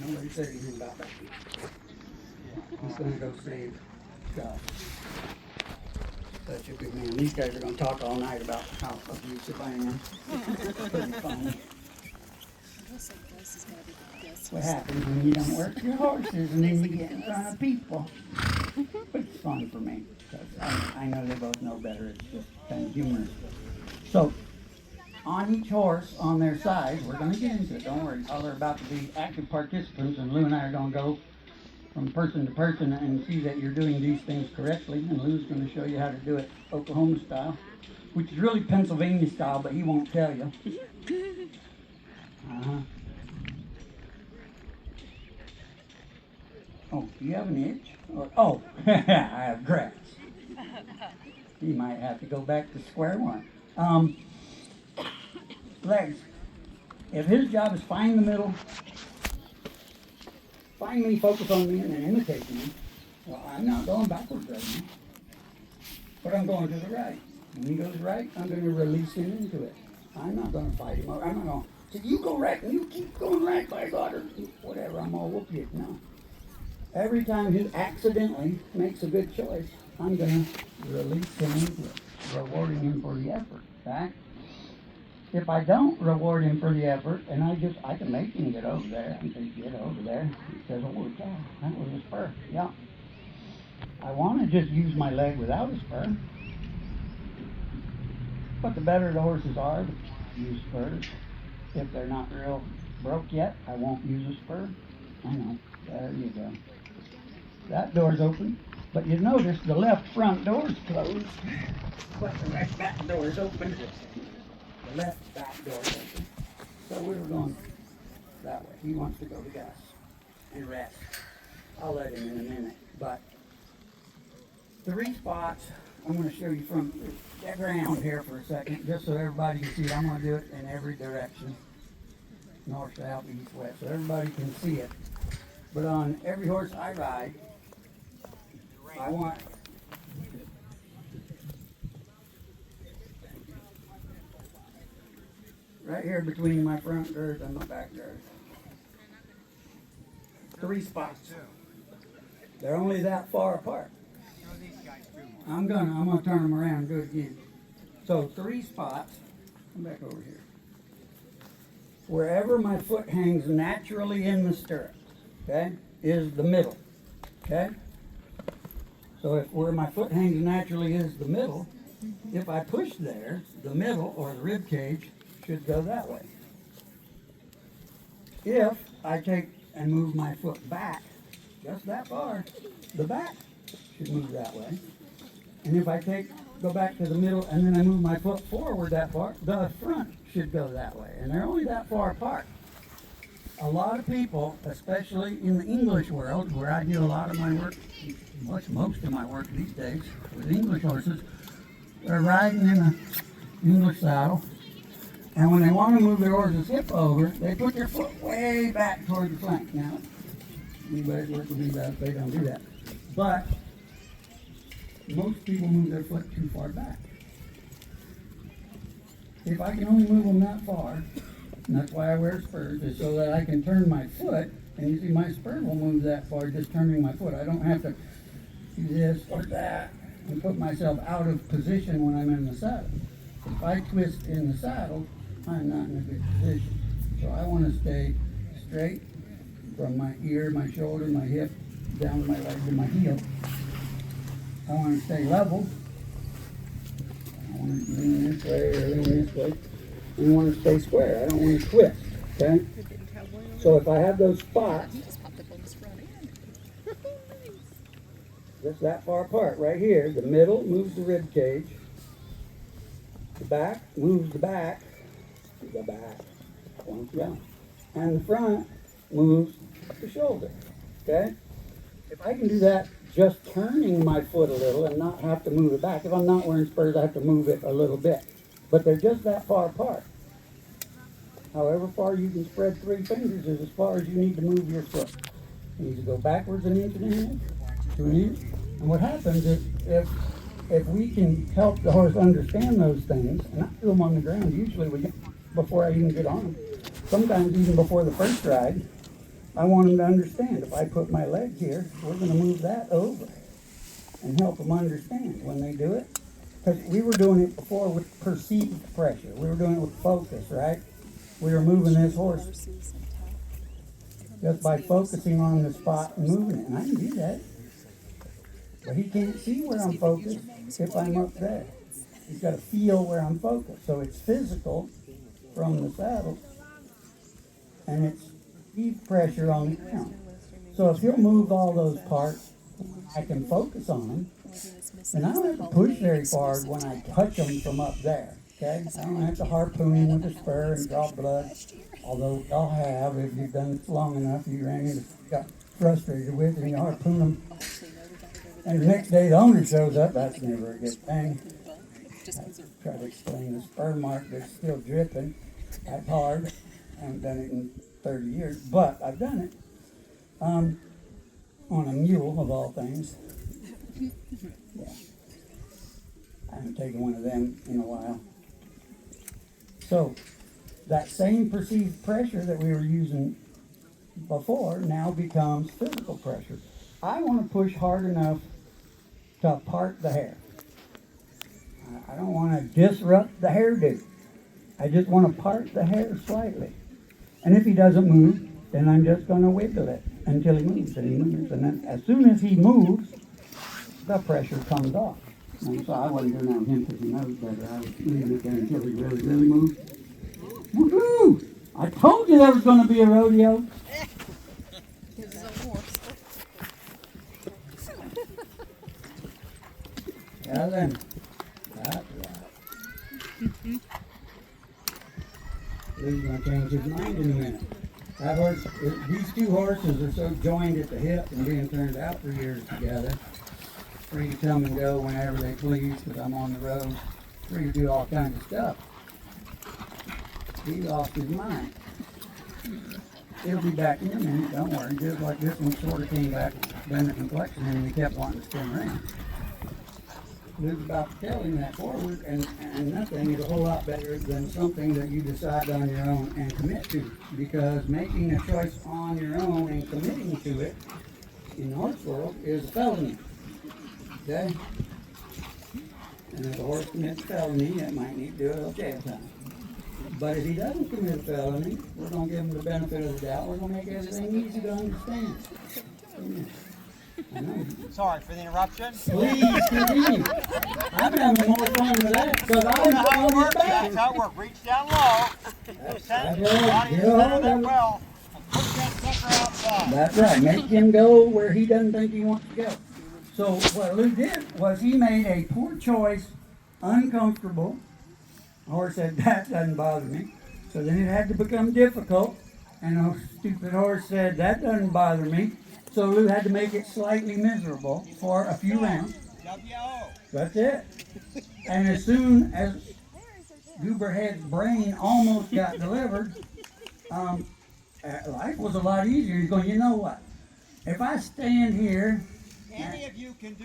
Nobody said anything about that. He's gonna go save Scott. Such a good man. These guys are gonna talk all night about how abusive I am. Pretty funny. What happens when you don't work your horses and then you get in front of people. But it's fun for me, because I know they both know better. It's just kind of humorous. So, on each horse, on their side, we're going to get into it. Don't worry. All are about to be active participants, and Lou and I are going to go from person to person and see that you're doing these things correctly. And Lou's going to show you how to do it Oklahoma style, which is really Pennsylvania style, but he won't tell you. Oh, do you have an itch? Oh, I have grass. You might have to go back to square one. Legs. If his job is find the middle, find me, focus on me, and then imitate me, well, I'm not going backwards right now. But I'm going to the right. When he goes right, I'm going to release him into it. I'm not going to fight him. I'm not going to say, you go right, and you keep going right, by God, or whatever, I'm all whoop you. No. Every time he accidentally makes a good choice, I'm going to release him into it, rewarding him for the effort, right? If I don't reward him for the effort, and I can make him get over there, I can get over there. He says, oh, yeah, that was a spur, yeah. I want to just use my leg without a spur. But the better the horses are, use spurs. If they're not real broke yet, I won't use a spur. I know, there you go. That door's open, but you notice the left front door's closed, but the right back door's open. The left back door's open. So we were going that way. He wants to go to gas and rest. I'll let him in a minute, but 3 spots. I'm going to show you from the ground here for a second, just so everybody can see it. I'm going to do it in every direction, north, south, east, west, so everybody can see it. But on every horse I ride, I want right here between my front girth and my back girth. 3 spots. They're only that far apart. I'm gonna turn them around and do it again. So 3 spots. Come back over here. Wherever my foot hangs naturally in the stirrup, okay, is the middle. Okay? So if where my foot hangs naturally is the middle, if I push there, the middle or the rib cage should go that way. If I take and move my foot back just that far, the back should move that way. And if I go back to the middle and then I move my foot forward that far, the front should go that way. And they're only that far apart. A lot of people, especially in the English world, where I do a lot of my work, most of my work these days with English horses, they're riding in an English saddle, and when they want to move their horse's hip over, they put their foot way back toward the flank. Now, anybody's work with me about they don't do that. But most people move their foot too far back. If I can only move them that far, and that's why I wear spurs, is so that I can turn my foot, and you see my spur will move that far just turning my foot. I don't have to do this or that and put myself out of position when I'm in the saddle. If I twist in the saddle, I'm not in a good position. So I want to stay straight from my ear, my shoulder, my hip, down to my leg to my heel. I want to stay level. I want to lean this way or lean this way. And I want to stay square. I don't want to twist. Okay? So if I have those spots, just that far apart, right here, the middle moves the rib cage. The back moves the back. Points down. And the front moves the shoulder. Okay? If I can do that just turning my foot a little and not have to move it back. If I'm not wearing spurs, I have to move it a little bit. But they're just that far apart. However far you can spread 3 fingers is as far as you need to move your foot. You need to go backwards an inch and a half to an inch. And what happens is if we can help the horse understand those things, and I do them on the ground usually before I even get on them, sometimes even before the first ride, I want them to understand, if I put my leg here, we're gonna move that over and help them understand when they do it. Because we were doing it before with perceived pressure. We were doing it with focus, right? We were moving this horse just by focusing on the spot and moving it. And I can do that. But he can't see where I'm focused if I'm up there. He's got to feel where I'm focused. So it's physical from the saddle, and it's deep pressure on the ground. So if he'll move all those parts, I can focus on them, and I don't have to push very far when I touch them from up there. Okay? I don't have to harpoon him with a spur and draw blood. Although y'all have, if you've done it long enough, you got frustrated with it and you harpoon them. And the next day the owner shows up, that's never a good thing. I try to explain the spur mark that's still dripping. That's hard. I haven't done it in 30 years, but I've done it. On a mule, of all things. Yeah. I haven't taken one of them in a while. So, that same perceived pressure that we were using before now becomes physical pressure. I want to push hard enough to part the hair. I don't want to disrupt the hairdo. I just want to part the hair slightly. And if he doesn't move, then I'm just going to wiggle it until he moves. And he moves. And then as soon as he moves, the pressure comes off. And so I wasn't doing that with him because he knows better. I was leaving it there until he really, really moved. Woohoo! I told you there was going to be a rodeo. This is a horse. Yeah, then. That's right. Lou's going to change his mind in a minute. That horse, these two horses are so joined at the hip and being turned out for years together. Free to come and go whenever they please because I'm on the road. Free to do all kinds of stuff. He lost his mind. He'll be back in a minute, don't worry. Just like this one sort of came back, been the complexion, and he kept wanting to spin around. Lou's about to tell him that forward, and nothing is a whole lot better than something that you decide on your own and commit to. Because making a choice on your own and committing to it in the horse world is a felony. Okay? And if a horse commits a felony, it might need to do a little jail time. But if he doesn't commit a felony, we're going to give him the benefit of the doubt. We're going to make everything easy to understand. Amen. I know. Sorry for the interruption. Please continue. I'm having more fun with that because I was How on it his works. back. That's how it works. Reach down low. That's Center the right. body in the center of that well. And push that sucker outside. That's right. Make him go where he doesn't think he wants to go. So what Lou did was he made a poor choice, uncomfortable. The horse said, that doesn't bother me. So then it had to become difficult. And the stupid horse said, that doesn't bother me. So Lou had to make it slightly miserable for a few rounds. W-O. That's it. And as soon as Gooberhead's brain almost got delivered, life was a lot easier. He's going, you know what? If I stand here... Any of you can do